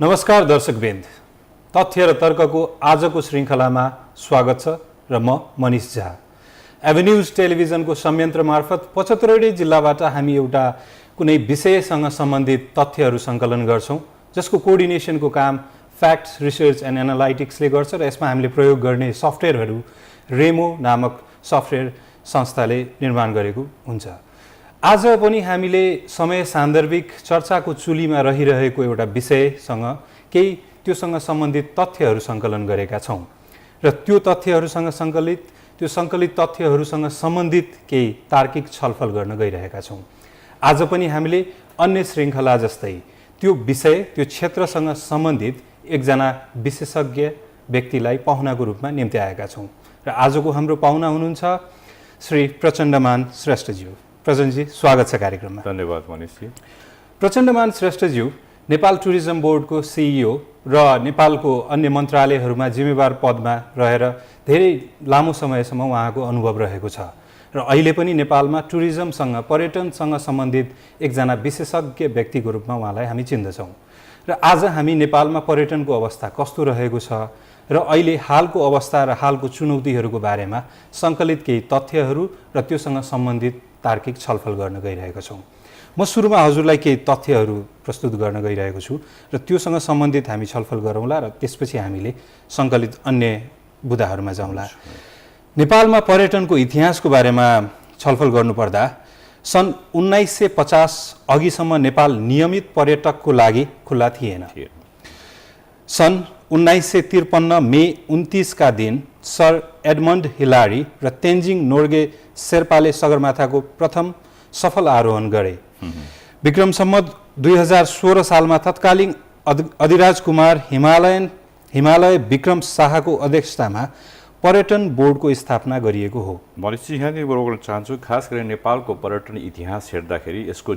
नमस्कार दर्शकवृन्द, तथ्य र तर्कको आजको श्रृङ्खलामा स्वागत छ र म मनिष झा। एभेन्यूज टेलिभिजनको संयन्त्र मार्फत 75 जिल्लाबाट हामी एउटा कुनै विषयसँग सम्बन्धित तथ्यहरू सङ्कलन गर्छौं, जसको कोअर्डिनेसनको काम फ्याक्ट्स रिसर्च एन्ड एनालाइटिक्सले गर्छ र यसमा हामीले प्रयोग गर्ने सफ्टवेयरहरू रेमो नामक सफ्टवेयर संस्थाले निर्माण गरेको हुन्छ। आज पनि हामीले समय सान्दर्भिक चर्चाको चुलीमा रहिरहेको एउटा विषयसँग केही त्योसँग सम्बन्धित तथ्यहरू सङ्कलन गरेका छौँ र त्यो सङ्कलित तथ्यहरूसँग सम्बन्धित केही तार्किक छलफल गर्न गइरहेका छौँ। आज पनि हामीले अन्य श्रृङ्खला जस्तै त्यो विषय त्यो क्षेत्रसँग सम्बन्धित एकजना विशेषज्ञ व्यक्तिलाई पाहुनाको रूपमा निम्त्याएका छौँ र आजको हाम्रो पाहुना हुनुहुन्छ श्री प्रचण्डमान श्रेष्ठज्यू। प्रचण्डजी, स्वागत छ कार्यक्रममा। धन्यवाद मनिषजी। प्रचण्डमान श्रेष्ठज्यू नेपाल टुरिज्म बोर्डको सिइओ र नेपालको अन्य मन्त्रालयहरूमा जिम्मेवार पदमा रहेर धेरै लामो समयसम्म उहाँको अनुभव रहेको छ र अहिले पनि नेपालमा टुरिज्मसँग पर्यटनसँग सम्बन्धित एकजना विशेषज्ञ व्यक्तिको रूपमा उहाँलाई हामी चिन्दछौँ र आज हामी नेपालमा पर्यटनको अवस्था कस्तो रहेको छ र अहिले हालको अवस्था र हालको चुनौतीहरूको बारेमा सङ्कलित केही तथ्यहरू र त्योसँग सम्बन्धित तार्किक छलफल गर्न गइरहेको छौँ। म सुरुमा हजुरलाई केही तथ्यहरू प्रस्तुत गर्न गइरहेको छु र त्योसँग सम्बन्धित हामी छलफल गरौँला र त्यसपछि हामीले सङ्कलित अन्य बुदाहरूमा जाउँला। नेपालमा पर्यटनको इतिहासको बारेमा छलफल गर्नुपर्दा सन् 1950 अघिसम्म नेपाल नियमित पर्यटकको लागि खुल्ला थिएन। सन् 1953 मे 29 का दिन सर एडमन्ड हिलारी र तेन्जिङ नोर्गे शेर्पाले सगरमाथाको प्रथम सफल आरोहण गरे। विक्रम सम्वत 2016 सालमा तत्कालीन अधिराज कुमार हिमालय विक्रम शाहको अध्यक्षतामा पर्यटन बोर्डको स्थापना गरिएको हो। मनिषजी, यहाँनिर गर्न चाहन्छु, खास गरी नेपालको पर्यटन इतिहास हेर्दाखेरि यसको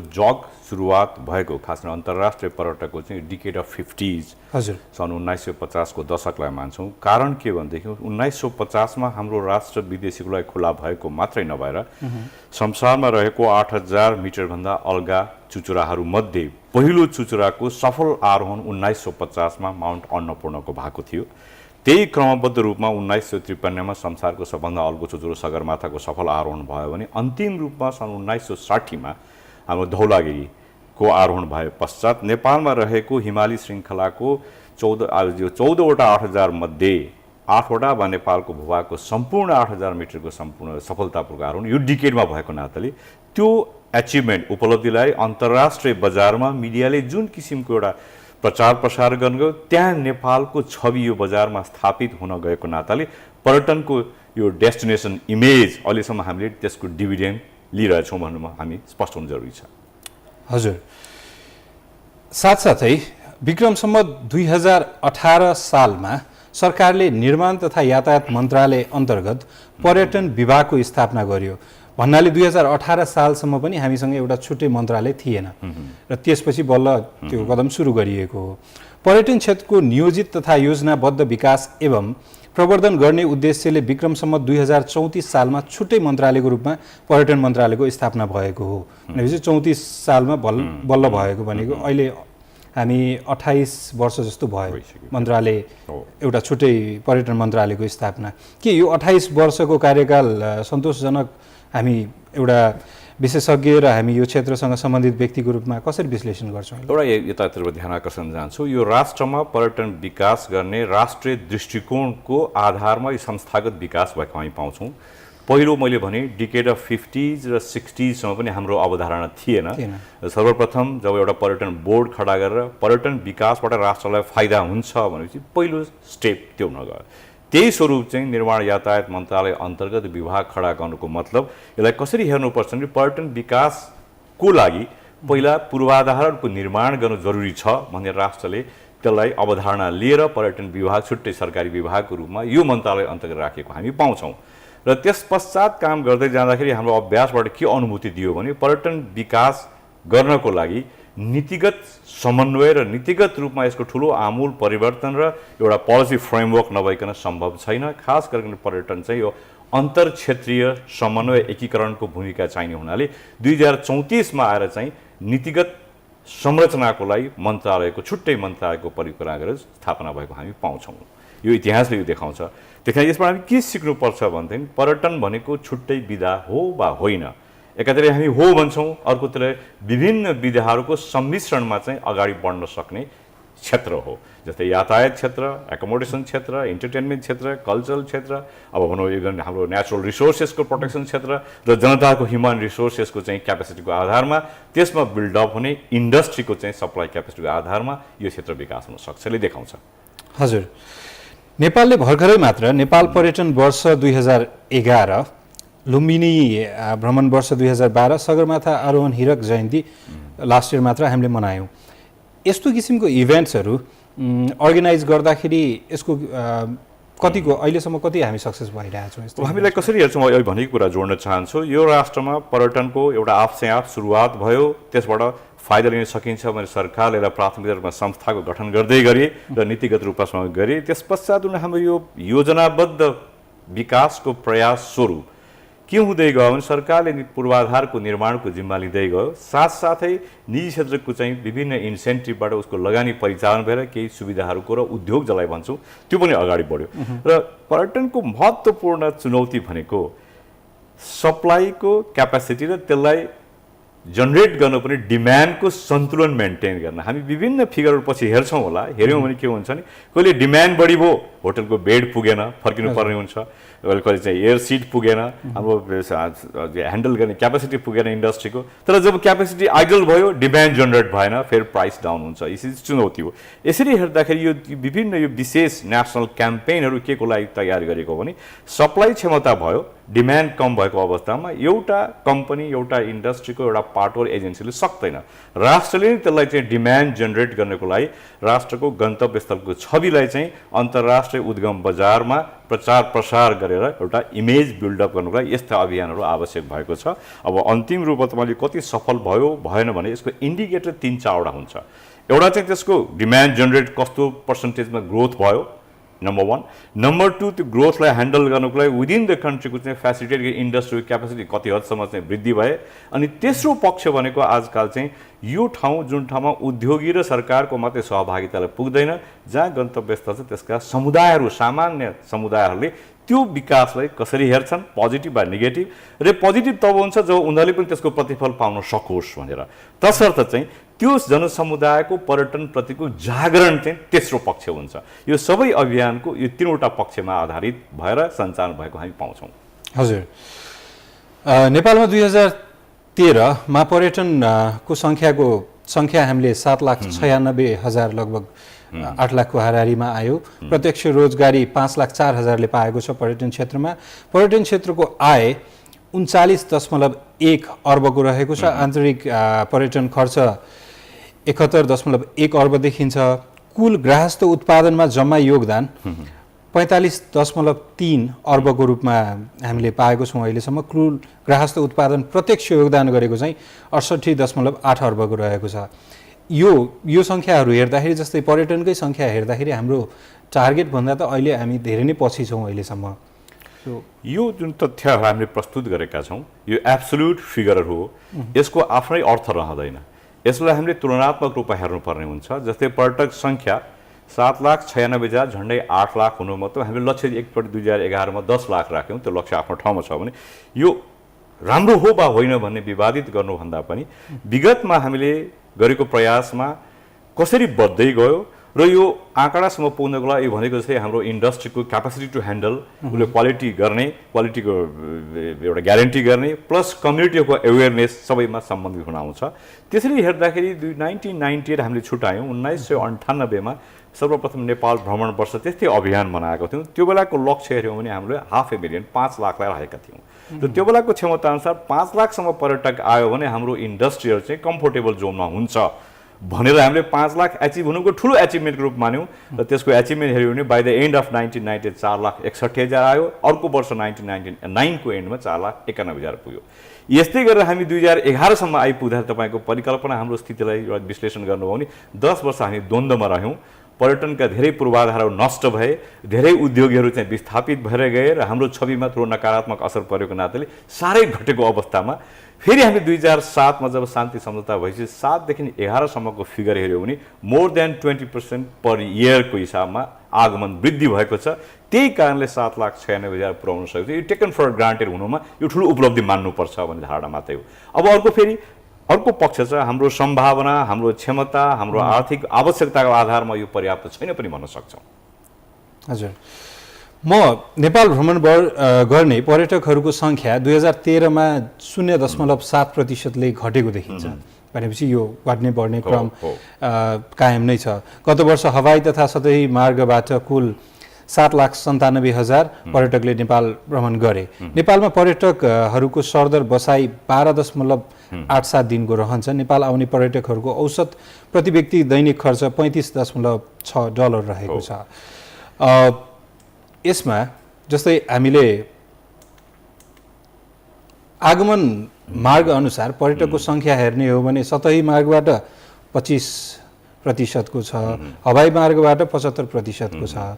सुरुवात भएको खास गरी अन्तर्राष्ट्रिय पर्यटकको चाहिँ डिकेड अफ 50s हजुर सन् 1950 को दशकलाई मान्छौँ। कारण के भनेदेखि 1950 मा हाम्रो राष्ट्र विदेशीको लागि खुला भएको मात्रै नभएर संसारमा रहेको 8000 मिटरभन्दा अल्गा चुचुराहरूमध्ये पहिलो चुचुराको सफल आरोहण 1950 मा माउन्ट अन्नपूर्णको भएको थियो। त्यही क्रमबद्ध रूपमा 1953 मा संसारको सबभन्दा अल्गो चुचुरो सगरमाथाको सफल आरोहण भयो भने अन्तिम रूपमा सन् 1960 मा हाम्रो धौलागिरीको आरोहण भए पश्चात नेपालमा रहेको हिमाली श्रृङ्खलाको 14वटा 8000 मध्ये 8वटा वा नेपालको भूभागको सम्पूर्ण 8000 मिटरको सम्पूर्ण सफलतापूर्वक आरोहण यो डिकेडमा भएको नाताले त्यो एचिभमेन्ट उपलब्धिलाई अन्तर्राष्ट्रिय बजारमा मिडियाले जुन किसिमको एउटा प्रचार प्रसार गर्नुभयो त्यहाँ नेपालको छवि यो बजारमा स्थापित हुन गएको नाताले पर्यटनको यो डेस्टिनेसन इमेज अहिलेसम्म हामीले त्यसको डिभिडेन्ड लिइरहेछौँ भन्नुमा हामी स्पष्ट हुनु जरुरी छ। हजुर, साथसाथै विक्रम सम्वत 2018 सालमा सरकारले निर्माण तथा यातायात मन्त्रालय अन्तर्गत पर्यटन विभागको स्थापना गर्यो। भन्नाले 2018 सालसम्म पनि हामीसँग एउटा छुट्टै मन्त्रालय थिएन र त्यसपछि बल्ल त्यो कदम सुरु गरिएको हो। पर्यटन क्षेत्रको नियोजित तथा योजनाबद्ध विकास एवं प्रवर्धन गर्ने उद्देश्यले विक्रम सम्वत 2034 सालमा छुट्टै मन्त्रालयको रूपमा पर्यटन मन्त्रालयको स्थापना भएको हो। भनेपछि 34 सालमा बल्ल भएको भनेको अहिले हामी 28 वर्ष जस्तो भयो मन्त्रालय एउटा छुट्टै पर्यटन मन्त्रालयको स्थापना। के यो 28 वर्षको कार्यकाल सन्तोषजनक हामी एउटा विशेषज्ञ र हामी यो क्षेत्रसँग सम्बन्धित व्यक्तिको रूपमा कसरी विश्लेषण गर्छौँ? एउटा यतातिर ध्यान आकर्षण चाहन्छु, यो राष्ट्रमा पर्यटन विकास गर्ने राष्ट्रिय दृष्टिकोणको आधारमा यो संस्थागत विकास भएको हामी पाउँछौँ। पहिलो मैले भने डिकेड अफ 50s र 60s सम्म पनि हाम्रो अवधारणा थिएन। सर्वप्रथम जब एउटा पर्यटन बोर्ड खडा गरेर पर्यटन विकासबाट राष्ट्रलाई फाइदा हुन्छ भनेपछि पहिलो स्टेप त्यो हुन गयो। त्यही स्वरूप चाहिँ निर्माण यातायात मन्त्रालय अन्तर्गत विभाग खडा गर्नुको मतलब यसलाई कसरी हेर्नुपर्छ भने पर्यटन विकासको लागि पहिला पूर्वाधारको निर्माण गर्नु जरुरी छ भन्ने राष्ट्रले त्यसलाई अवधारणा लिएर पर्यटन विभाग छुट्टै सरकारी विभागको रूपमा यो मन्त्रालय अन्तर्गत राखेको हामी पाउँछौँ र त्यस पश्चात काम गर्दै जाँदाखेरि हाम्रो अभ्यासबाट के अनुभूति दियो भने पर्यटन विकास गर्नको लागि नीतिगत समन्वय र नीतिगत रूपमा यसको ठुलो आमूल परिवर्तन र एउटा पोलिसी फ्रेमवर्क नभइकन सम्भव छैन। खास गरिकन पर्यटन चाहिँ यो अन्तर क्षेत्रीय समन्वय एकीकरणको भूमिका चाहिने हुनाले 2034 मा आएर चाहिँ नीतिगत संरचनाको लागि मन्त्रालयको छुट्टै मन्त्रालयको परिकल्पना गरेर स्थापना भएको हामी पाउँछौँ। यो इतिहासले यो देखाउँछ। त्यसकारण यसबाट हामी के सिक्नुपर्छ भनेदेखि पर्यटन भनेको छुट्टै विधा हो वा होइन। एकातिर हामी हो भन्छौँ, अर्कोतिर विभिन्न विधाहरूको सम्मिश्रणमा चाहिँ अगाडि बढ्न सक्ने क्षेत्र हो। जस्तै यातायात क्षेत्र, एकोमोडेसन क्षेत्र, इन्टरटेनमेन्ट क्षेत्र, कल्चरल क्षेत्र, अब भनौँ यो हाम्रो नेचुरल रिसोर्सेसको प्रोटेक्सन क्षेत्र र जनताको ह्युमन रिसोर्सेसको चाहिँ क्यापेसिटीको आधारमा त्यसमा बिल्डअप हुने इन्डस्ट्रीको चाहिँ सप्लाई क्यापेसिटीको आधारमा यो क्षेत्र विकास हुन सक्छ, यसले देखाउँछ। हजुर, नेपालले भर्खरै मात्र नेपाल पर्यटन वर्ष 2011, लुम्बिनी भ्रमण वर्ष 2012, सगरमाथा आरोहण हिरक जयन्ती लास्ट इयर मात्र हामीले मनायौँ। यस्तो किसिमको इभेन्ट्सहरू अर्गनाइज गर्दाखेरि यसको कतिको अहिलेसम्म कति हामी सक्सेस भइरहेछौँ? यस्तो हामीलाई कसरी हेर्छौँ अहिले भनेको कुरा जोड्न चाहन्छु। यो राष्ट्रमा पर्यटनको एउटा आफसे आफ सुरुवात भयो, त्यसबाट फाइदा लिन सकिन्छ भने सरकारले यसलाई प्राथमिकता रूपमा संस्थाको गठन गर्दै गरे र नीतिगत रूपमा गरे। त्यस पश्चात हाम्रो यो योजनाबद्ध विकासको प्रयास स्वरूप के हुँदै गयो भने सरकारले पूर्वाधारको निर्माणको जिम्मा लिँदै गयो, साथसाथै निजी क्षेत्रको चाहिँ विभिन्न इन्सेन्टिभबाट उसको लगानी परिचालन भएर केही सुविधाहरूको र उद्योग जसलाई भन्छौँ त्यो पनि अगाडि बढ्यो। र पर्यटनको महत्त्वपूर्ण चुनौती भनेको सप्लाईको क्यापेसिटी र त्यसलाई जनरेट गर्नुपर्ने डिमान्डको सन्तुलन मेन्टेन गर्न। हामी विभिन्न फिगरहरू पछि हेर्छौँ होला, हेऱ्यौँ भने के हुन्छ नि, कहिले डिमान्ड बढी भयो, होटलको बेड पुगेन, फर्किनु पर्ने हुन्छ, कहिले चाहिँ एयर सिट पुगेन, हाम्रो ह्यान्डल गर्ने क्यापेसिटी पुगेन इन्डस्ट्रीको। तर जब क्यापेसिटी आइडल भयो, डिमान्ड जनरेट भएन, फेरि प्राइस डाउन हुन्छ। यसरी चुनौती हो। यसरी हेर्दाखेरि यो विभिन्न यो विशेष नेसनल क्याम्पेनहरू के को लागि तयार गरेको भने सप्लाई क्षमता भयो, डिमान्ड कम भएको अवस्थामा एउटा कम्पनी, एउटा इन्डस्ट्रीको एउटा पार्ट वर एजेन्सीले सक्दैन। राष्ट्रले नै त्यसलाई चाहिँ डिमान्ड जेनेरेट गर्नको लागि राष्ट्रको गन्तव्य स्थलको छविलाई चाहिँ अन्तर्राष्ट्रिय उद्गम बजारमा प्रचार प्रसार गरेर एउटा इमेज बिल्डअप गर्नुको लागि यस्ता अभियानहरू आवश्यक भएको छ। अब अन्तिम रूपमा तपाईँले कति सफल भयो भएन भने यसको इन्डिकेटर 3-4वटा हुन्छ। एउटा चाहिँ त्यसको डिमान्ड जेनेरेट कस्तो पर्सेन्टेजमा ग्रोथ भयो, नम्बर 1। नम्बर 2, त्यो ग्रोथलाई ह्यान्डल गर्नुको लागि विदिन द कन्ट्रीको चाहिँ फेसिलिटेट इन्डस्ट्रीको क्यापेसिटी कति हदसम्म चाहिँ वृद्धि भए। अनि तेस्रो पक्ष भनेको आजकल चाहिँ यो ठाउँ जुन ठाउँमा उद्योगी र सरकारको मात्रै सहभागितालाई पुग्दैन, जहाँ गन्तव्य स्थल छ त्यसका समुदायहरू, सामान्य समुदायहरूले त्यो विकासलाई कसरी हेर्छन्, पोजिटिभ वा नेगेटिभ। र पोजिटिभ तब हुन्छ जब उनीहरूले पनि त्यसको प्रतिफल पाउन सकोस् भनेर। तसर्थ चाहिँ त्यो जनसमुदायको पर्यटनप्रतिको जागरण चाहिँ तेस्रो पक्ष हुन्छ। यो सबै अभियानको यो 3वटा पक्षमा आधारित भएर सञ्चालन भएको हामी पाउँछौँ। हजुर, नेपालमा 2013मा पर्यटनको सङ्ख्या हामीले 7,96,000 लगभग 8 लाखको हाराहारीमा आयो। प्रत्यक्ष रोजगारी 5,04,000ले पाएको छ पर्यटन क्षेत्रमा। पर्यटन क्षेत्रको आय 39.1 अर्बको रहेको छ। आन्तरिक पर्यटन खर्च 71.1 अर्ब देखिन्छ। कुल गृहस्थ उत्पादनमा जम्मा योगदान 45.3 अर्बको रूपमा हामीले पाएको छौँ अहिलेसम्म। कुल गृहस्थ उत्पादन प्रत्यक्ष योगदान गरेको चाहिँ 68.8 अर्बको रहेको छ। यो सङ्ख्याहरू हेर्दाखेरि, जस्तै पर्यटनकै सङ्ख्या हेर्दाखेरि हाम्रो टार्गेटभन्दा त अहिले हामी धेरै नै पछि छौँ अहिलेसम्म। यो जुन तथ्य हामीले प्रस्तुत गरेका छौँ यो एब्सोल्युट फिगरहरू हो, यसको आफ्नै अर्थ रहँदैन। यसलाई हामीले तुलनात्मक रूपमा हेर्नुपर्ने हुन्छ। जस्तै पर्यटक सङ्ख्या 7,96,000 झन्डै 8 लाख हुनु मतलब हामीले लक्ष्य एकपल्ट 2011 मा 10 लाख राख्यौँ। त्यो लक्ष्य आफ्नो ठाउँमा छ भने यो राम्रो हो वा होइन भन्ने विवादित गर्नुभन्दा पनि विगतमा हामीले गरेको प्रयासमा कसरी बढ्दै गयो र यो आँकडासम्म पुग्नको लागि भनेको जस्तै हाम्रो इन्डस्ट्रीको क्यापेसिटी टु ह्यान्डल, उसले क्वालिटी गर्ने, क्वालिटीको एउटा ग्यारेन्टी गर्ने, प्लस कम्युनिटीको एवेरनेस सबैमा सम्बन्धित हुन आउँछ। त्यसरी हेर्दाखेरि 1998 हामीले छुट्यायौँ। 1998 मा सर्वप्रथम नेपाल भ्रमण वर्ष त्यस्तै अभियान बनाएको थियौँ। त्यो बेलाको लक्ष्य हेऱ्यौँ भने हामीले 500,000 5 लाखलाई राखेका थियौँ। र त्यो बेलाको क्षमताअनुसार 5 लाखसम्म पर्यटक आयो भने हाम्रो इन्डस्ट्रीहरू चाहिँ कम्फोर्टेबल जोनमा हुन्छ भनेर हामीले 5 लाख एचिभ हुनुको ठुलो एचिभमेन्टको रूप मान्यौँ। र त्यसको एचिभमेन्ट हेऱ्यौँ भने बाई द एन्ड अफ 1990 4,61,000 आयो। अर्को वर्ष 1999 को एन्डमा 4,91,000 पुग्यो। यस्तै गरेर हामी 2011 सम्म आइपुग्दा तपाईँको परिकल्पना हाम्रो स्थितिलाई विश्लेषण गर्नुभयो भने 10 वर्ष हामी द्वन्द्वमा रह्यौँ। पर्यटनका धेरै पूर्वाधारहरू नष्ट भए, धेरै उद्योगहरू चाहिँ विस्थापित भएर गए र हाम्रो छविमा थोरै नकारात्मक असर परेको नाताले साह्रै घटेको अवस्थामा फेरि हामी 2007 मा जब शान्ति सम्झौता भएपछि 7 देखि 11 सम्मको फिगर हेर्यो भने मोर देन 20% पर इयरको हिसाबमा आगमन वृद्धि भएको छ। त्यही कारणले 7,96,000 पुर्याउन सक्छ। यो टेकन फर ग्रान्टेड हुनुमा यो ठुलो उपलब्धि मान्नुपर्छ भन्ने धारणा मात्रै हो। अब अर्को पक्ष छ हाम्रो सम्भावना, हाम्रो क्षमता, हाम्रो आर्थिक आवश्यकताको आधारमा यो पर्याप्त छैन पनि भन्न सक्छौँ। हजुर, म नेपाल भ्रमण गर्ने पर्यटकहरूको सङ्ख्या 2013 मा 0.7% घटेको देखिन्छ। भनेपछि यो घट्ने बढ्ने क्रम कायम नै छ। गत वर्ष हवाई तथा सतही मार्गबाट कुल 7,97,000 पर्यटकले नेपाल भ्रमण गरे। नेपालमा पर्यटकहरूको सरदर बसाई 12.87 दिनको रहन्छ। नेपाल आउने पर्यटकहरूको औसत प्रति व्यक्ति दैनिक खर्च $35.6 रहेको छ। यसमा जस्तै हामीले आगमन मार्ग अनुसार पर्यटकको सङ्ख्या हेर्ने हो भने सतही मार्गबाट 25% को छ, हवाई मार्गबाट 75% को छ।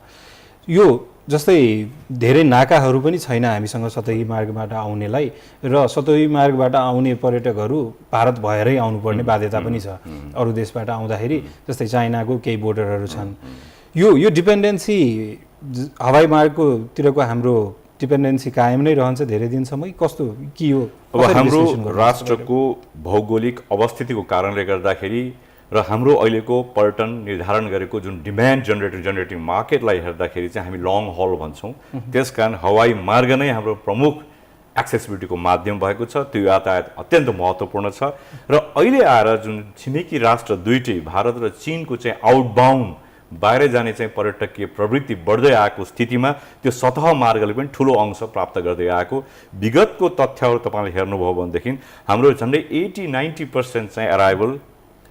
यो जस्तै धेरै नाकाहरू पनि छैन हामीसँग सतही मार्गबाट आउनेलाई, र सतही मार्गबाट आउने पर्यटकहरू भारत भएरै आउनुपर्ने बाध्यता पनि छ। अरू देशबाट आउँदाखेरि जस्तै चाइनाको केही बोर्डरहरू छन्। यो डिपेन्डेन्सी हवाई मार्गको तिरको हाम्रो डिपेन्डेन्सी कायम नै रहन्छ धेरै दिनसम्म, कस्तो के हो? अब हाम्रो राष्ट्रको भौगोलिक अवस्थितिको कारणले गर्दाखेरि र हाम्रो अहिलेको पर्यटन निर्धारण गरेको जुन डिमान्ड जेनेरेटिङ मार्केटलाई हेर्दाखेरि चाहिँ हामी लङ हल भन्छौँ। त्यसकारण हवाई मार्ग नै हाम्रो प्रमुख एक्सेसिबिलिटीको माध्यम भएको छ। त्यो यातायात अत्यन्त महत्त्वपूर्ण छ। र अहिले आएर जुन छिमेकी राष्ट्र दुईटै भारत र चीनको चाहिँ आउटबाउन्ड बाहिर जाने चाहिँ पर्यटकीय प्रवृत्ति बढ्दै आएको स्थितिमा त्यो सतह मार्गले पनि ठुलो अंश प्राप्त गर्दै आएको विगतको तथ्यहरू तपाईँले हेर्नुभयो भनेदेखि हाम्रो झन्डै 80-90% चाहिँ अराइभल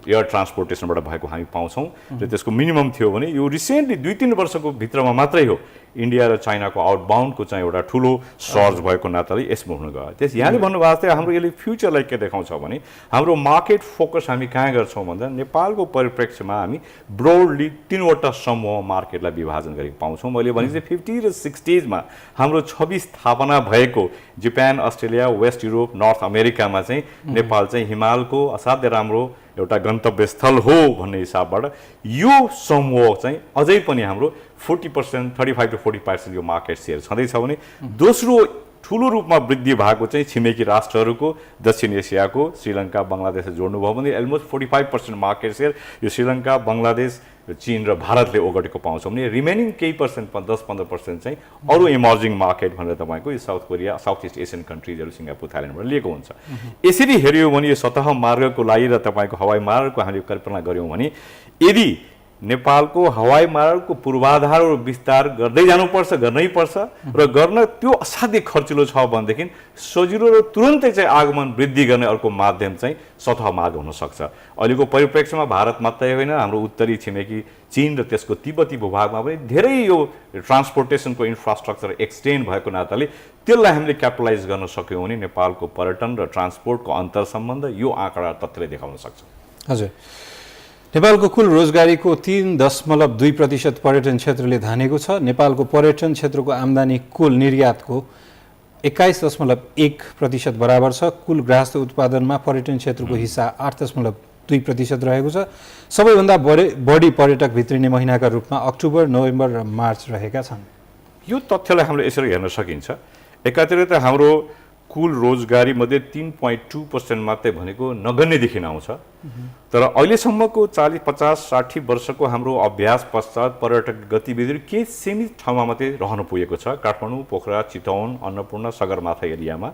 एयर ट्रान्सपोर्टेसनबाट भएको हामी पाउँछौँ। र त्यसको मिनिमम थियो भने यो रिसेन्टली 2-3 वर्षको भित्रमा मात्रै हो इन्डिया र चाइनाको आउटबाउन्डको चाहिँ एउटा ठुलो सर्ज भएको नाताले यसमा हुन गयो। यहाँले भन्नुभएको थियो हाम्रो यसले फ्युचरलाई के देखाउँछ भने हाम्रो मार्केट फोकस हामी कहाँ गर्छौँ भन्दा नेपालको परिप्रेक्ष्यमा हामी ब्रोडली 3वटा समूह मार्केटलाई विभाजन गरेको पाउँछौँ। मैले भने चाहिँ 50 र 60s मा हाम्रो छवि स्थापना भएको Japan, Australia, west Europe, north अमेरिकामा चाहिँ नेपाल चाहिँ हिमालको असाध्य राम्रो एउटा गन्तव्य स्थल हो भन्ने हिसाबबाट यो समूह चाहिँ अझै पनि हाम्रो 40%, 35 to 40% यो मार्केट सेयर छँदैछ भने दोस्रो ठुलो रूपमा वृद्धि भएको चाहिँ छिमेकी राष्ट्रहरूको दक्षिण एसियाको श्रीलङ्का, बङ्गलादेशले जोड्नुभयो भने अलमोस्ट 45% मार्केट सेयर यो श्रीलङ्का, बङ्गलादेश, चीन र भारतले ओगटेको पाउँछौँ भने रिमेनिङ केही पर्सेन्ट 10-15% चाहिँ अरू इमर्जिङ मार्केट भनेर तपाईँको यो south Korea, south east Asian कन्ट्रिजहरू सिङ्गापुर, थाइल्यान्डबाट लिएको हुन्छ। यसरी हेऱ्यौँ भने यो सतह मार्गको लागि र तपाईँको हवाई मार्गको हामीले कल्पना गऱ्यौँ भने यदि नेपालको हवाई मार्गको पूर्वाधारहरू विस्तार गर्दै जानुपर्छ, गर्नै पर्छ र गर्न त्यो असाध्य खर्चिलो छ भनेदेखि सजिलो र तुरन्तै चाहिँ आगमन वृद्धि गर्ने अर्को माध्यम चाहिँ सतह मार्ग हुनसक्छ। अहिलेको परिप्रेक्ष्यमा भारत मात्रै होइन हाम्रो उत्तरी छिमेकी चीन र त्यसको तिब्बती भूभागमा पनि धेरै यो ट्रान्सपोर्टेसनको इन्फ्रास्ट्रक्चर एक्सटेन्ड भएको नाताले त्यसलाई हामीले क्यापिटलाइज गर्न सक्यौँ भने नेपालको पर्यटन र ट्रान्सपोर्टको अन्तर सम्बन्ध यो आँकडा तथ्यले देखाउन सक्छ। हजुर, नेपालको कुल रोजगारीको 3.2% पर्यटन क्षेत्रले धानेको छ। नेपालको पर्यटन क्षेत्रको आम्दानी कुल निर्यातको 21.1% बराबर छ। कुल गृहस्थ उत्पादनमा पर्यटन क्षेत्रको हिस्सा 8.2% रहेको छ। सबैभन्दा बढी पर्यटक भित्रिने महिनाका रूपमा अक्टोबर, नोभेम्बर र मार्च रहेका छन्। यो तथ्यलाई हामीले यसरी हेर्न सकिन्छ। एकातिर त हाम्रो कुल रोजगारी मध्ये 3.2% मात्रै भनेको नगण्यदेखि आउँछ, तर अहिलेसम्मको 40-50-60 वर्षको हाम्रो अभ्यास पश्चात पर्यटक गतिविधिहरू के सीमित ठाउँमा मात्रै रहन पुगेको छ। काठमाडौँ, पोखरा, चितवन, अन्नपूर्ण, सगरमाथा एरियामा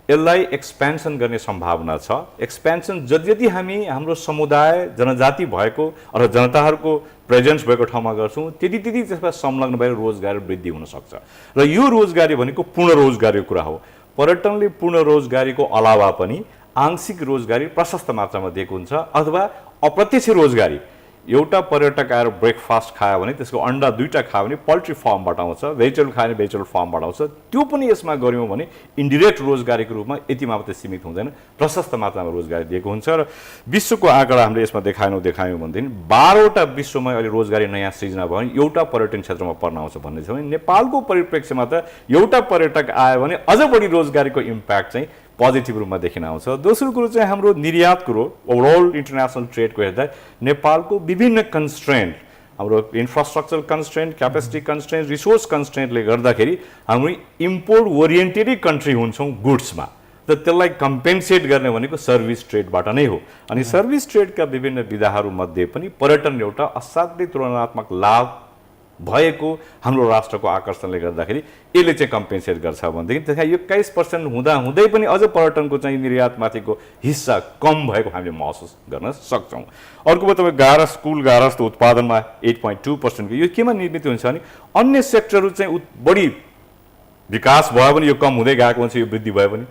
यसलाई एक्सपेन्सन गर्ने सम्भावना छ। एक्सपेन्सन जति हामी हाम्रो समुदाय जनजाति भएको र जनताहरूको प्रेजेन्स भएको ठाउँमा गर्छौँ त्यति त्यसमा संलग्न भएर रोजगारी वृद्धि हुनसक्छ। र यो रोजगारी भनेको पूर्ण रोजगारीको कुरा हो। पर्यटनले पूर्ण रोजगारीको अलावा पनि आंशिक रोजगारी प्रशस्त मात्रामा दिएको हुन्छ अथवा अप्रत्यक्ष रोजगारी एउटा पर्यटक आएर ब्रेकफास्ट खायो भने त्यसको अन्डा 2टा खायो भने पोल्ट्री फार्मबाट आउँछ, भेजिटेबल खायो भने भेजिटेबल फार्मबाट आउँछ। त्यो पनि यसमा गऱ्यौँ भने इन्डिरेक्ट रोजगारीको रूपमा यति मात्रै सीमित हुँदैन, प्रशस्त मात्रामा रोजगारी दिएको हुन्छ। र विश्वको आँकडा हामीले यसमा देखायौँ भनेदेखि 12वटा विश्वमा अहिले रोजगारी नयाँ सृजना भयो भने एउटा पर्यटन क्षेत्रमा पर्न आउँछ भन्ने छ भने नेपालको परिप्रेक्ष्यमा त एउटा पर्यटक आयो भने अझ बढी रोजगारीको इम्प्याक्ट चाहिँ पोजिटिभ रूपमा देखिन आउँछ। दोस्रो कुरो चाहिँ हाम्रो निर्यात कुरो, ओभरअल इन्टरनेसनल ट्रेडको हेर्दा नेपालको विभिन्न कन्स्ट्रेन्ट, हाम्रो infrastructure constraint, capacity constraint, resource कन्स्ट्रेन्टले गर्दाखेरि हाम्रो इम्पोर्ट ओरिएन्टेडै कन्ट्री हुन्छौँ गुड्समा, त त्यसलाई कम्पेन्सेट गर्ने भनेको सर्भिस ट्रेडबाट नै हो। अनि सर्भिस ट्रेडका विभिन्न विधाहरूमध्ये पनि पर्यटन एउटा असाध्यै तुलनात्मक लाभ भएको हाम्रो राष्ट्रको आकर्षणले गर्दाखेरि यसले चाहिँ कम्पेन्सेट गर्छ भनेदेखि त्यसलाई 21% हुँदै पनि अझ पर्यटनको चाहिँ निर्यातमाथिको हिस्सा कम भएको हामीले महसुस गर्न सक्छौँ। अर्को तपाईँ कुल गारस्थ उत्पादनमा 8.2% यो केमा निर्मित हुन्छ भने अन्य सेक्टरहरू चाहिँ बढी विकास भयो भने यो कम हुँदै गएको हुन्छ, यो वृद्धि भयो भने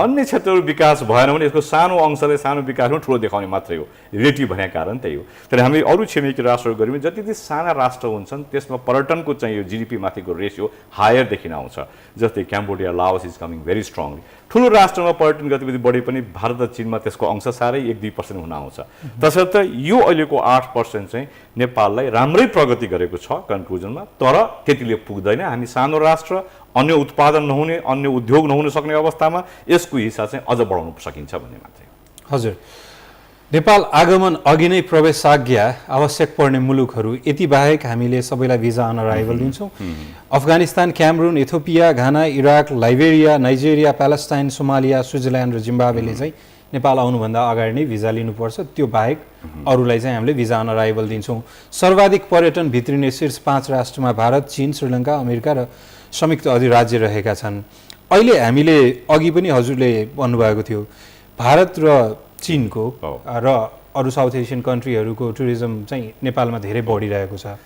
अन्य क्षेत्रहरू विकास भएन भने यसको सानो अंशले सानो विकासमा ठुलो देखाउने मात्रै हो। रिलेटिभ भनेको कारण त्यही हो। तर हामीले अरू छिमेकी राष्ट्रहरू गऱ्यौँ जति ती साना राष्ट्र हुन्छन् त्यसमा पर्यटनको चाहिँ यो जीडीपी माथिको रेसियो हायर देखिन आउँछ। जस्तै Cambodia, Laos is coming very strongly. ठुलो राष्ट्रमा पर्यटन गतिविधि बढे पनि भारत र चीनमा त्यसको अंश साह्रै 1-2% हुन आउँछ। तसर्थ यो अहिलेको 8% चाहिँ नेपाललाई राम्रै प्रगति गरेको छ कन्क्लुजनमा, तर त्यतिले पुग्दैन। हामी सानो राष्ट्र, अन्य उत्पादन नहुने, अन्य उद्योग नहुन सक्ने अवस्थामा यसको हिस्सा चाहिँ अझ बढाउन सकिन्छ भन्ने मात्रै। हजुर, नेपाल आगमन अघि नै प्रवेशाज्ञा आवश्यक पर्ने मुलुकहरू यति बाहेक हामीले सबैलाई भिजा अन अराइभल दिन्छौँ। Afghanistan, Cameron, Ethiopia, Ghana, Iraq, Liberia, Nigeria, Palestine, Somalia, Switzerland र जिम्बाब्वेले चाहिँ नेपाल आउनुभन्दा अगाडि नै भिजा लिनुपर्छ। त्यो बाहेक अरूलाई चाहिँ हामीले भिजा अन अराइभल दिन्छौँ। सर्वाधिक पर्यटन भित्रिने शीर्ष 5 राष्ट्रमा भारत, चीन, श्रीलङ्का, अमेरिका र संयुक्त अधिराज्य रहेका छन्। अहिले हामीले अघि पनि हजुरले भन्नुभएको थियो भारत र चीनको र अरू साउथ एसियन कन्ट्रीहरूको टुरिज्म चाहिँ नेपालमा धेरै बढिरहेको छ।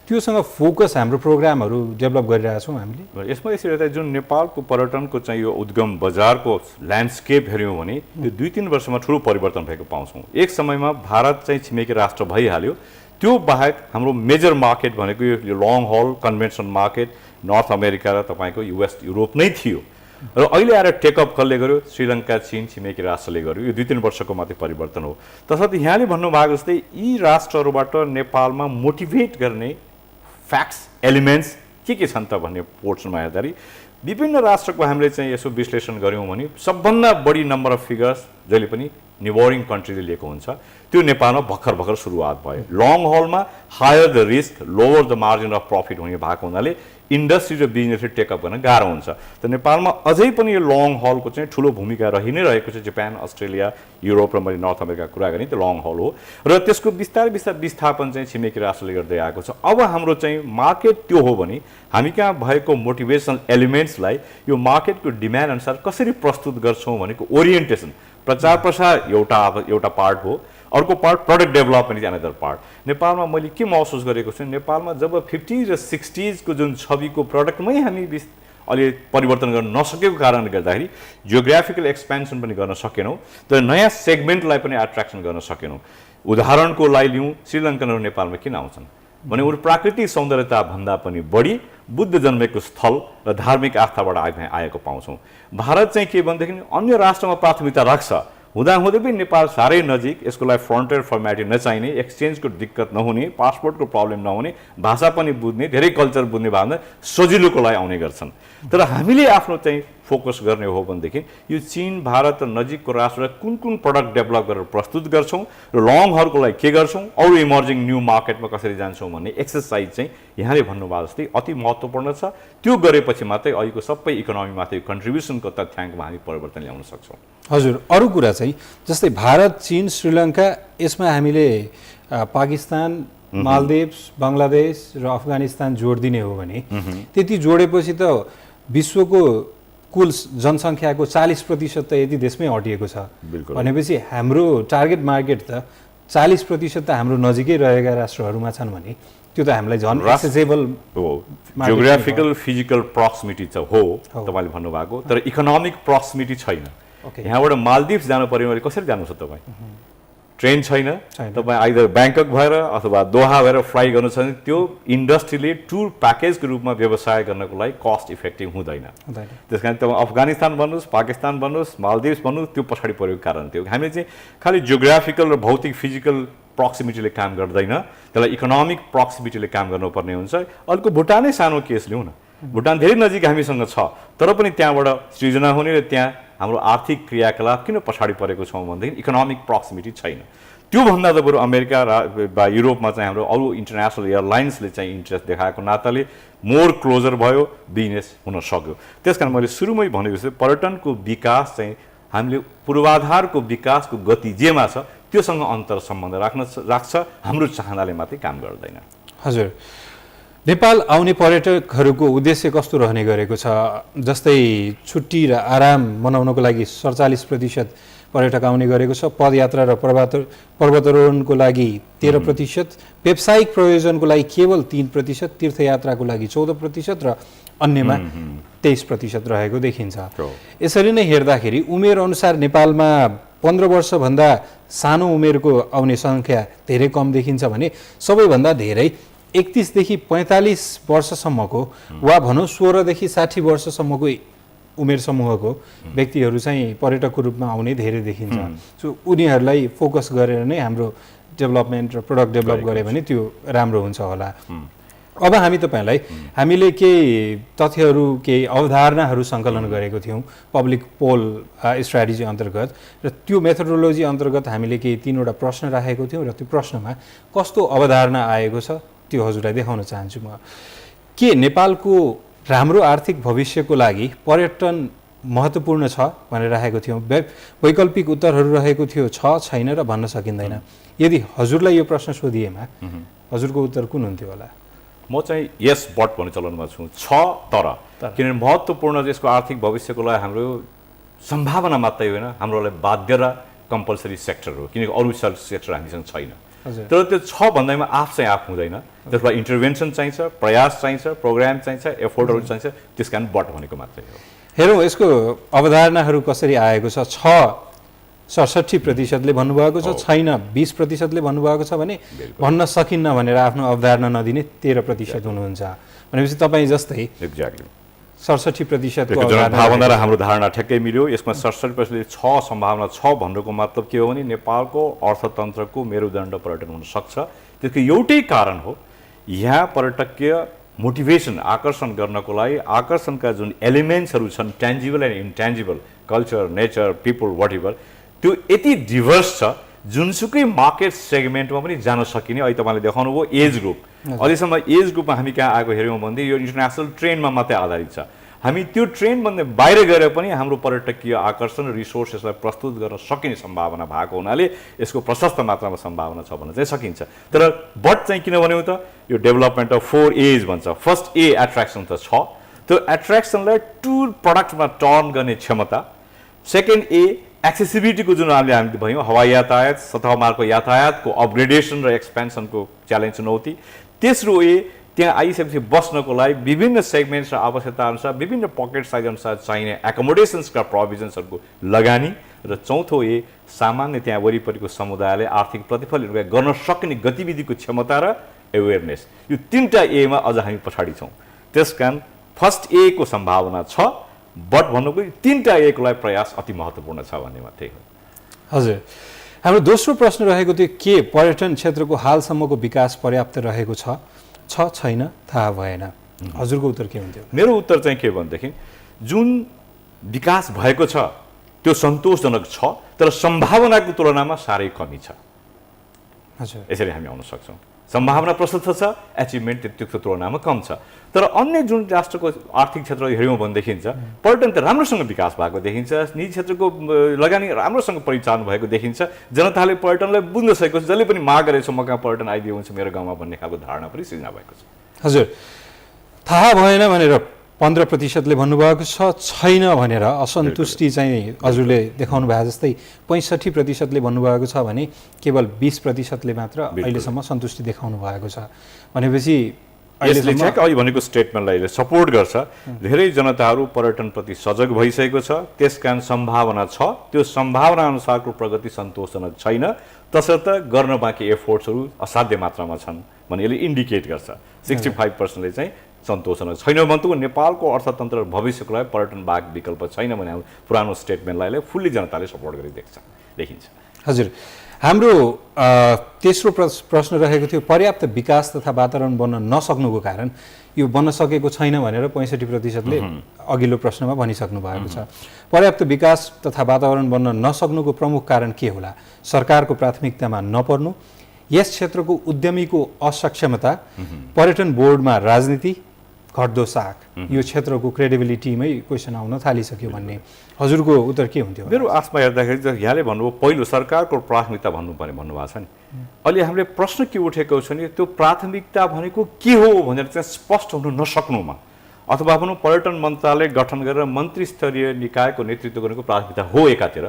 त्योसँग फोकस हाम्रो प्रोग्रामहरू डेभलप गरिरहेका छौँ हामीले। यसमा यसरी हेर्दा जुन नेपालको पर्यटनको चाहिँ यो उद्गम बजारको ल्यान्डस्केप हेऱ्यौँ भने यो 2-3 वर्षमा ठुलो परिवर्तन भएको पाउँछौँ। एक समयमा भारत चाहिँ छिमेकी राष्ट्र भइहाल्यो, त्यो बाहेक हाम्रो मेजर मार्केट भनेको यो लङ हल कन्भेन्सन मार्केट नर्थ अमेरिका र तपाईँको युएस युरोप नै थियो। र अहिले आएर टेकअप कसले गर्यो? श्रीलङ्का, चीन, छिमेकी राष्ट्रले गर्यो। यो 2-3 वर्षको मात्रै परिवर्तन हो। तसर्थ यहाँले भन्नुभएको जस्तै यी राष्ट्रहरूबाट नेपालमा मोटिभेट गर्ने फ्याक्ट्स एलिमेन्ट्स के छन् त भन्ने पोर्सनमा हेर्दाखेरि विभिन्न राष्ट्रको हामीले चाहिँ यसो विश्लेषण गऱ्यौँ भने सबभन्दा बढी नम्बर अफ फिगर्स जहिले पनि निबोरिङ कन्ट्रीले लिएको हुन्छ, त्यो नेपालमा भर्खर सुरुवात भयो। लङ हलमा higher the risk lower the margin of profit हुने भएको हुनाले इन्डस्ट्री र बिजनेसले टेकअप गर्न गाह्रो हुन्छ। त नेपालमा अझै पनि यो लङ हलको चाहिँ ठुलो भूमिका रहि नै रहेको छ। जापान, अस्ट्रेलिया, युरोप र मैले नर्थ अमेरिका कुरा गरेँ त्यो लङ हल हो र त्यसको बिस्तारै विस्थापन चाहिँ छिमेकी राष्ट्रले गर्दै आएको छ। अब हाम्रो चाहिँ मार्केट त्यो हो भने हामी कहाँ भएको मोटिभेसनल एलिमेन्ट्सलाई यो मार्केटको डिमान्ड अनुसार कसरी प्रस्तुत गर्छौँ भनेको ओरिएन्टेसन, प्रचार प्रसार एउटा पार्ट हो। अर्को part product development is another part. नेपालमा मैले के महसुस गरेको छु, नेपालमा जब 50s र 60s को जुन छविको प्रडक्टमै हामी अलि परिवर्तन गर्न नसकेको कारणले गर्दाखेरि जियोग्राफिकल एक्सपेन्सन पनि गर्न सकेनौँ, तर नयाँ सेगमेन्टलाई पनि एट्र्याक्सन गर्न सकेनौँ। उदाहरणको लागि लिउँ, श्रीलङ्कनहरू नेपालमा किन आउँछन् भने उनीहरू प्राकृतिक सौन्दर्यता भन्दा पनि बढी बुद्ध जन्मेको स्थल र धार्मिक आस्थाबाट आएको पाउँछौँ। भारत चाहिँ के भनेदेखि अन्य राष्ट्रमा प्राथमिकता राख्छ, हुँदाहुँदै पनि नेपाल साह्रै नजिक, यसको लागि फ्रन्टियर फर्मेलिटी नचाहिने, एक्सचेन्जको दिक्कत नहुने, पासपोर्टको प्रब्लम नहुने, भाषा पनि बुझ्ने, धेरै कल्चर बुझ्ने भए सजिलोको लागि आउने गर्छन्। तर हामीले आफ्नो चाहिँ फोकस गर्ने हो भनेदेखि यो चीन, भारत र नजिकको राष्ट्रलाई कुन प्रडक्ट डेभलप गरेर प्रस्तुत गर्छौँ र लङ हलको लागि के गर्छौँ, अरू इमर्जिङ न्यू मार्केटमा कसरी जान्छौँ भन्ने एक्सर्साइज चाहिँ यहाँले भन्नुभएको जस्तै अति महत्त्वपूर्ण छ। त्यो गरेपछि मात्रै अहिलेको सबै इकोनोमीमाथि कन्ट्रिब्युसनको तथ्याङ्कमा हामी परिवर्तन ल्याउन सक्छौँ। हजुर, अरू कुरा चाहिँ जस्तै भारत, चीन, श्रीलङ्का, यसमा हामीले पाकिस्तान, मालदिभ्स, बङ्गलादेश र अफगानिस्तान जोडिदिने हो भने त्यति जोडेपछि त विश्वको कुल जनसङ्ख्याको 40% त यति देशमै अटिएको छ भनेपछि हाम्रो टार्गेट मार्केट त 40% त हाम्रो नजिकै रहेका राष्ट्रहरूमा छन् भने त्यो त हामीलाई झन् एक्सेसेबल हो। जियोग्राफिकल फिजिकल प्रक्सिमिटी चाहिँ हो तपाईँले भन्नुभएको, तर इकोनोमिक प्रक्सिमिटी छैन। यहाँबाट मालदिभ्स जानु पर्यो भने कसरी जानु छ तपाईँ? ट्रेन छैन, तपाईँ आइदर ब्याङ्कक भएर अथवा दोहा भएर फ्लाइ गर्नु छ भने त्यो इन्डस्ट्रीले टुर प्याकेजको रूपमा व्यवसाय गर्नको लागि कस्ट इफेक्टिभ हुँदैन। त्यस कारण तपाईँ अफगानिस्तान भन्नुहोस्, पाकिस्तान भन्नुहोस्, मालदिभ्स भन्नुहोस्, त्यो पछाडि परेको कारण थियो। हामीले चाहिँ खालि जियोग्राफिकल र भौतिक फिजिकल प्रक्सिमिटीले काम गर्दैन, त्यसलाई इकोनोमिक प्रक्सिमिटीले काम गर्नुपर्ने हुन्छ। अर्को भुटानै सानो केस लिउँ न, भुटान धेरै नजिक हामीसँग छ, तर पनि त्यहाँबाट सृजना हुने र त्यहाँ हाम्रो आर्थिक क्रियाकलाप किन पछाडि परेको छौँ भनेदेखि इकोनोमिक प्रक्सिमिटी छैन। त्योभन्दा त बरु अमेरिका वा युरोपमा चाहिँ हाम्रो अरू इन्टरनेसनल एयरलाइन्सले चाहिँ इन्ट्रेस्ट देखाएको नाताले मोर क्लोजर भयो, बिजनेस हुन सक्यो। त्यस कारण मैले सुरुमै भनेको छु पर्यटनको विकास चाहिँ हामीले पूर्वाधारको विकासको गति जेमा छ त्योसँग अन्तर सम्बन्ध राख्छ, हाम्रो चाहनाले मात्रै काम गर्दैन। हजुर, नेपाल आउने पर्यटकहरूको उद्देश्य कस्तो रहने गरेको छ? जस्तै छुट्टी र आराम मनाउनको लागि 47% पर्यटक आउने गरेको छ, पदयात्रा र पर्वतारोहणको लागि 13%, व्यावसायिक प्रयोजनको लागि केवल 3%, तीर्थयात्राको लागि 14% र अन्यमा 23% रहेको देखिन्छ। यसरी नै हेर्दाखेरि उमेर अनुसार नेपालमा 15 वर्षभन्दा सानो उमेरको आउने सङ्ख्या धेरै कम देखिन्छ भने सबैभन्दा धेरै 31 देखि 45 वर्षसम्मको वा भनौँ 16 देखि 60 वर्षसम्मको उमेर समूहको व्यक्तिहरू चाहिँ पर्यटकको रूपमा आउने धेरै देखिन्छ। सो उनीहरूलाई फोकस गरेर नै हाम्रो डेभलपमेन्ट र प्रडक्ट डेभलप गऱ्यो भने त्यो राम्रो हुन्छ होला। अब हामी तपाईँलाई हामीले केही तथ्यहरू, केही अवधारणाहरू सङ्कलन गरेको थियौँ पब्लिक पोल स्ट्राटेजी अन्तर्गत, र त्यो मेथोडोलोजी अन्तर्गत हामीले केही 3वटा प्रश्न राखेको थियौँ र त्यो प्रश्नमा कस्तो अवधारणा आएको छ त्यो हजुरलाई देखाउन चाहन्छु म। के नेपालको राम्रो आर्थिक भविष्यको लागि पर्यटन महत्त्वपूर्ण छ भनेर राखेको थियौँ। वैकल्पिक उत्तरहरू रहेको थियो छ, छैन र भन्न सकिँदैन। यदि हजुरलाई यो प्रश्न सोधिएमा हजुरको उत्तर कुन हुन्थ्यो होला? म चाहिँ यस बट भन्ने चलनमा छु, छ तर किनभने महत्त्वपूर्ण यसको आर्थिक भविष्यको लागि हाम्रो सम्भावना मात्रै होइन, हाम्रो लागि बाध्य र कम्पलसरी सेक्टर हो, किनकि अरू सेक्टर हामीसँग छैन। तर त्यो छ भन्दैमा आफ हुँदैन, त्यसमा इन्टरभेन्सन चाहिन्छ, प्रयास चाहिन्छ, प्रोग्राम चाहिन्छ, एफोर्टहरू चाहिन्छ, त्यस कारण बट भनेको मात्रै हो। हेरौँ यसको अवधारणाहरू कसरी आएको छ। 67%ले भन्नुभएको छ, छैन 20%ले भन्नुभएको छ भने भन्न सकिन्न भनेर आफ्नो अवधारणा नदिने 13% हुनुहुन्छ। भनेपछि तपाईँ जस्तै एक्ज्याक्टली 67% भावना र हाम्रो धारणा ठ्याक्कै मिल्यो। यसमा 67% छ सम्भावना छ भन्नुको मतलब के हो भने नेपालको अर्थतन्त्रको मेरुदण्ड पर्यटन हुन सक्छ। त्यसको एउटै कारण हो, यहाँ पर्यटकीय मोटिभेसन आकर्षण गर्नको लागि आकर्षणका जुन एलिमेन्ट्सहरू छन्, tangible and intangible, culture, nature, people, whatever, त्यो यति डिभर्स छ जुनसुकै मार्केट सेगमेन्टमा पनि जान सकिने। अहिले तपाईँले देखाउनु भयो एज ग्रुप, अहिलेसम्म एज ग्रुपमा हामी कहाँ आएको हेऱ्यौँ भने यो इन्टरनेसनल ट्रेन्डमा मात्रै आधारित छ। हामी त्यो ट्रेन्डभन्दा बाहिर गएर पनि हाम्रो पर्यटकीय आकर्षण र रिसोर्सेसलाई प्रस्तुत गर्न सकिने सम्भावना भएको हुनाले यसको प्रशस्त मात्रामा सम्भावना छ भन्न चाहिँ सकिन्छ। तर बट चाहिँ किन भन्यौँ त, यो डेभलपमेन्ट अफ 4 A's भन्छ। फर्स्ट ए एट्र्याक्सन त छ, त्यो एट्र्याक्सनलाई टुर प्रडक्टमा टर्न गर्ने क्षमता। सेकेन्ड ए एक्सेसिबिलिटीको जुन हामीले भयौँ, हवाई यातायात, सतह मार्गको यातायातको अपग्रेडेसन र एक्सपेन्सनको च्यालेन्ज चुनौती। तेस्रो ए त्यहाँ आइसकेपछि बस्नको लागि विभिन्न सेगमेन्ट्स र आवश्यकता अनुसार विभिन्न पकेट साइज अनुसार चाहिने एकोमोडेसन्सका प्रोभिजन्सहरूको लगानी। र चौथो ए सामान्य त्यहाँ वरिपरिको समुदायले आर्थिक प्रतिफल गर्न सक्ने गतिविधिको क्षमता र एवेरनेस। यो 3टा एमा अझ हामी पछाडि छौँ। त्यसकारण फर्स्ट ए को सम्भावना छ, बट भन्नुको 3टा ए को लागि प्रयास अति महत्त्वपूर्ण छ भन्ने मात्रै हो। हजुर, हाम्रो दोस्रो प्रश्न रहेको थियो के पर्यटन क्षेत्रको हालसम्मको विकास पर्याप्त रहेको छ, छैन, थाहा भएन। हजुरको उत्तर के हुन्थ्यो? मेरो उत्तर चाहिँ के भनेदेखि जुन विकास भएको छ त्यो सन्तोषजनक छ, तर सम्भावनाको तुलनामा साह्रै कमी छ। हजुर, यसरी हामी आउन सक्छौँ। सम्भावना प्रशस्त छ, एचिभमेन्ट त्यतिको तुलनामा कम छ। तर अन्य जुन राष्ट्रको आर्थिक क्षेत्र हेऱ्यौँ भनेदेखि पर्यटन त राम्रोसँग विकास भएको देखिन्छ, निजी क्षेत्रको लगानी राम्रोसँग परिचालन भएको देखिन्छ, जनताले पर्यटनलाई बुझ्न सकेको छ, जसले पनि माग गरेको छ म कहाँ पर्यटन आइदियो हुन्छ मेरो गाउँमा भन्ने खालको धारणा पनि सृजना भएको छ। हजुर, थाहा भएन भनेर 15%ले भन्नुभएको छ, छैन भनेर असन्तुष्टि चाहिँ हजुरले देखाउनु भएको जस्तै 65%ले भन्नुभएको छ भने केवल 20%ले मात्र अहिलेसम्म सन्तुष्टि देखाउनु भएको छ। भनेपछि यसले चाहिँ अहिले भनेको स्टेटमेन्टलाई सपोर्ट गर्छ। धेरै जनताहरू पर्यटनप्रति सजग भइसकेको छ, त्यसकारण सम्भावना छ। त्यो सम्भावना अनुसारको प्रगति सन्तोषजनक छैन, तसर्थ गर्न बाँकी एफोर्ट्सहरू असाध्य मात्रामा छन् भने यसले इन्डिकेट गर्छ 65%ले चाहिँ सन्तोषजनक छैन भने त नेपालको अर्थतन्त्र र भविष्यको लागि पर्यटन बाहेक विकल्प छैन भने हाम्रो पुरानो स्टेटमेन्टलाई फुल्ली जनताले सपोर्ट देखिन्छ। हजुर, हाम्रो तेस्रो प्रश्न रहेको थियो पर्याप्त विकास तथा वातावरण बन्न नसक्नुको कारण यो बन्न सकेको छैन भनेर 65%ले अघिल्लो प्रश्नमा भनिसक्नु भएको छ। पर्याप्त विकास तथा वातावरण बन्न नसक्नुको प्रमुख कारण के होला? सरकारको प्राथमिकतामा नपर्नु, यस क्षेत्रको उद्यमीको असक्षमता, पर्यटन बोर्डमा राजनीति, घट्दो साख, यो क्षेत्रको क्रेडिबिलिटीमै क्वेसन आउन थालिसक्यो भन्ने हजुरको उत्तर के हुन्थ्यो? मेरो आशमा हेर्दाखेरि चाहिँ यहाँले भन्नुभयो पहिलो सरकारको प्राथमिकता भन्नुपर्ने भन्नुभएको छ नि। अहिले हामीले प्रश्न के उठेको छ नि त्यो प्राथमिकता भनेको के हो भनेर चाहिँ स्पष्ट हुन नसक्नुमा अथवा भनौँ पर्यटन मन्त्रालय गठन गरेर मन्त्री स्तरीय निकायको नेतृत्व गरेको प्राथमिकता हो एकातिर,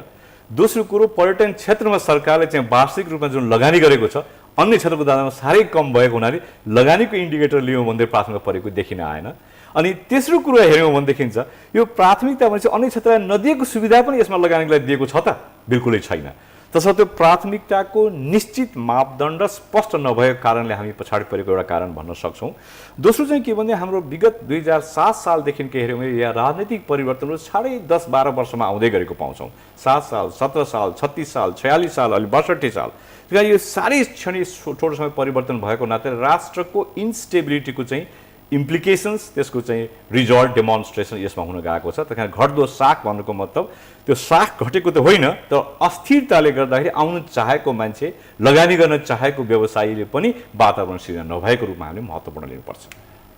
दोस्रो कुरो पर्यटन क्षेत्रमा सरकारले चाहिँ वार्षिक रूपमा जुन लगानी गरेको छ अन्य क्षेत्रको तुलनामा साह्रै कम भएको हुनाले लगानीको इन्डिकेटर लियौँ भने प्राथमिकता परेको देखिन आएन। अनि तेस्रो कुरो हेऱ्यौँ भनेदेखि यो प्राथमिकता भनेपछि अन्य क्षेत्रलाई नदिएको सुविधा पनि यसमा लगानीलाई दिएको छ त? बिल्कुलै छैन। तसर्थ त्यो प्राथमिकताको निश्चित मापदण्ड स्पष्ट नभएको कारणले हामी पछाडि परेको एउटा कारण भन्न सक्छौँ। दोस्रो चाहिँ के भने हाम्रो विगत 2007 सालदेखि के हेऱ्यौँ भने यहाँ राजनीतिक परिवर्तनहरू साढे 10-12 वर्षमा आउँदै गरेको पाउँछौँ। 7 साल, 17 साल, 36 साल, 46 साल, अहिले 62 साल। त्यहाँ यो साह्रै क्षणिक छोटो समय परिवर्तन भएको नाताले राष्ट्रको इन्स्टेबिलिटीको चाहिँ इम्प्लिकेसन्स, त्यसको चाहिँ रिजल्ट डेमोन्स्ट्रेसन यसमा हुन गएको छ। त्यहाँ घट्दो साख भन्नुको मतलब त्यो साख घटेको त होइन, तर अस्थिरताले गर्दाखेरि आउन चाहेको मान्छे, लगानी गर्न चाहेको व्यवसायीले पनि वातावरण सिर्जना नभएको रूपमा हामीले महत्त्वपूर्ण लिनुपर्छ।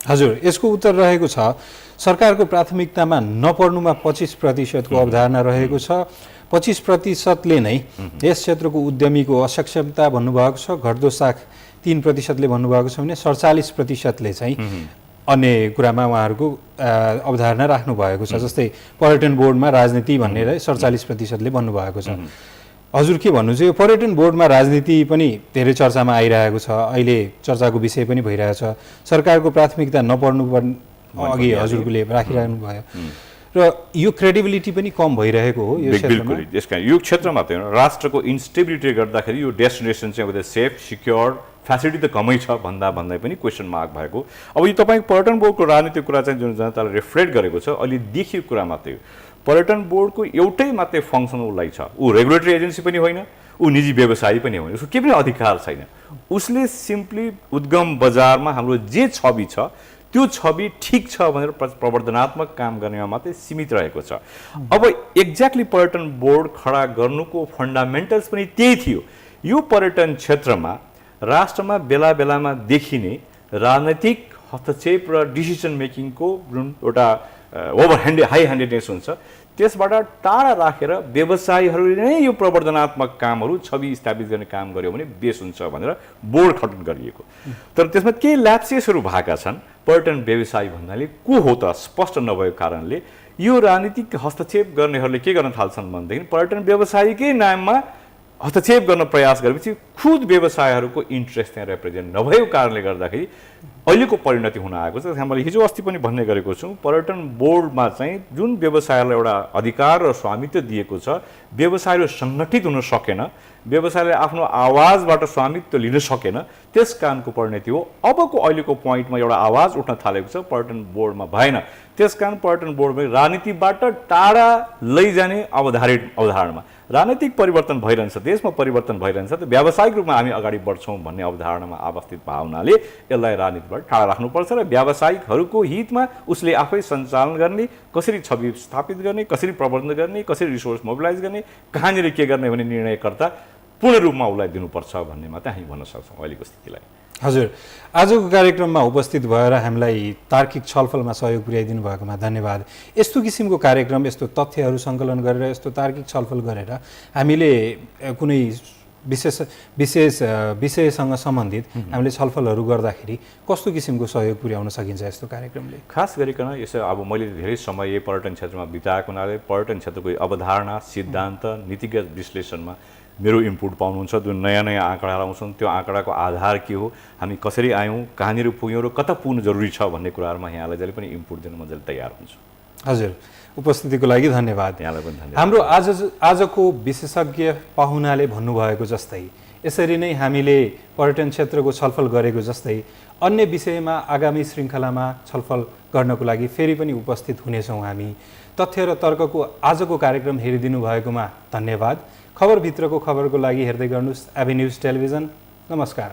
हजुर, यसको उत्तर रहेको छ सरकारको प्राथमिकतामा नपर्नुमा 25% को अवधारणा रहेको छ। 25%ले नै यस क्षेत्रको उद्यमीको असक्षमता भन्नुभएको छ, घट्दो साख 3%ले भन्नुभएको छ भने 47%ले चाहिँ अन्य कुरामा उहाँहरूको अवधारणा राख्नु भएको छ। जस्तै पर्यटन बोर्डमा राजनीति भनेर 47%ले भन्नुभएको छ। हजुर के भन्नुहुन्छ? यो पर्यटन बोर्डमा राजनीति पनि धेरै चर्चामा आइरहेको छ, अहिले चर्चाको विषय पनि भइरहेछ। सरकारको प्राथमिकता नपर्नु अघि हजुरले राखिरहनु भयो र यो क्रेडिबिलिटी पनि कम भइरहेको हो यो क्षेत्रमा। बिल्कुल, यसका यो क्षेत्रमा त राष्ट्रको इन्स्टेबिलिटी गर्दाखेरि यो डेस्टिनेसन चाहिँ अब सेफ सिक्योर फ्यासिलिटी त कमै छ भन्दा पनि क्वेसन मार्क भएको। अब यो तपाईँको पर्यटन बोर्डको राजनीतिक कुरा चाहिँ जुन जनताले रिफ्लेक्ट गरेको छ अहिले देखिएको कुरा मात्रै हो। पर्यटन बोर्डको एउटै मात्रै फङ्सन उसलाई छ, ऊ रेगुलेटरी एजेन्सी पनि होइन, ऊ निजी व्यवसायी पनि होइन, उसको केही पनि अधिकार छैन। उसले सिम्पली उद्गम बजारमा हाम्रो जे छवि छ त्यो छवि ठिक छ भनेर प्रवर्धनात्मक काम गर्नेमा मात्रै सीमित रहेको छ। अब एक्ज्याक्टली पर्यटन बोर्ड खडा गर्नुको फन्डामेन्टल्स पनि त्यही थियो। यो पर्यटन क्षेत्रमा राष्ट्रमा बेला बेलामा देखिने राजनैतिक हस्तक्षेप र डिसिसन मेकिङको जुन एउटा हाई ह्यान्डेडनेस हुन्छ त्यसबाट टाढा राखेर व्यवसायीहरूले नै यो प्रवर्धनात्मक कामहरू छवि स्थापित गर्ने काम गर्यो भने बेस हुन्छ भनेर बोर्ड गठन गरिएको। तर त्यसमा केही ल्याप्सेसहरू भएका छन्। पर्यटन व्यवसायी भन्नाले को हो त स्पष्ट नभएको कारणले यो राजनीतिक हस्तक्षेप गर्नेहरूले के गर्न थाल्छन् भनेदेखि पर्यटन व्यवसायीकै नाममा हस्तक्षेप गर्न प्रयास गरेपछि खुद व्यवसायहरूको इन्ट्रेस्ट त्यहाँ रिप्रेजेन्ट नभएको कारणले गर्दाखेरि अहिलेको परिणति हुन आएको छ। मैले हिजो अस्ति पनि भन्ने गरेको छु, पर्यटन बोर्डमा चाहिँ जुन व्यवसायलाई एउटा अधिकार र स्वामित्व दिएको छ व्यवसायहरू सङ्गठित हुन सकेन, व्यवसायले आफ्नो आवाजबाट स्वामित्व लिन सकेन, त्यस कारणको परिणति हो। अबको अहिलेको पोइन्टमा एउटा आवाज उठ्न थालेको छ पर्यटन बोर्डमा भएन, त्यस कारण पर्यटन बोर्डमा राजनीतिबाट टाढा लैजाने अवधारणा राजनीतिक परिवर्तन भइरहन्छ, देशमा परिवर्तन भइरहन्छ, त व्यावसायिक रूपमा हामी अगाडि बढ्छौँ भन्ने अवधारणामा अवस्थित भावनाले यसलाई राजनीतिबाट टाढा राख्नुपर्छ र व्यावसायिकहरूको हितमा उसले आफै सञ्चालन गर्ने, कसरी छवि स्थापित गर्ने, कसरी प्रबन्धन गर्ने, कसरी रिसोर्स मोबिलाइज गर्ने, कहाँनिर के गर्ने भन्ने निर्णयकर्ता पूर्ण रूपमा उसलाई दिनुपर्छ भन्ने मात्रै हामी भन्न सक्छौँ अहिलेको स्थितिलाई। हजुर, आजको कार्यक्रममा उपस्थित भएर हामीलाई तार्किक छलफलमा सहयोग पुर्याइदिनु भएकोमा धन्यवाद। यस्तो किसिमको कार्यक्रम, यस्तो तथ्यहरू सङ्कलन गरेर, यस्तो तार्किक छलफल गरेर हामीले कुनै विषयसँग सम्बन्धित हामीले छलफलहरू गर्दाखेरि कस्तो किसिमको सहयोग पुर्याउन सकिन्छ यस्तो कार्यक्रमले? खास गरिकन यसो अब मैले धेरै समय पर्यटन क्षेत्रमा बिताएको हुनाले पर्यटन क्षेत्रको अवधारणा, सिद्धान्त, नीतिगत विश्लेषणमा मेरो इनपुट पाउनुहुन्छ। जुन नयाँ नयाँ आँकडाहरू आउँछन् त्यो आँकडाको आधार के हो, हामी कसरी आयौँ, कहाँनिर पुग्यौँ र कता पुग्नु जरुरी छ भन्ने कुराहरूमा यहाँलाई जहिले पनि इनपुट दिन म जहिले तयार हुन्छु। हजुर, उपस्थितिको लागि धन्यवाद। यहाँलाई पनि धन्यवाद। हाम्रो आजको विशेषज्ञ पाहुनाले भन्नुभएको जस्तै यसरी नै हामीले पर्यटन क्षेत्रको छलफल गरेको जस्तै अन्य विषयमा आगामी श्रृङ्खलामा छलफल गर्नको लागि फेरि पनि उपस्थित हुनेछौँ हामी। तथ्य र तर्कको आजको कार्यक्रम हेरिदिनु भएकोमा धन्यवाद। खबरभित्रको खबरको लागि हेर्दै गर्नुहोस् एभी न्युज टेलिभिजन। नमस्कार।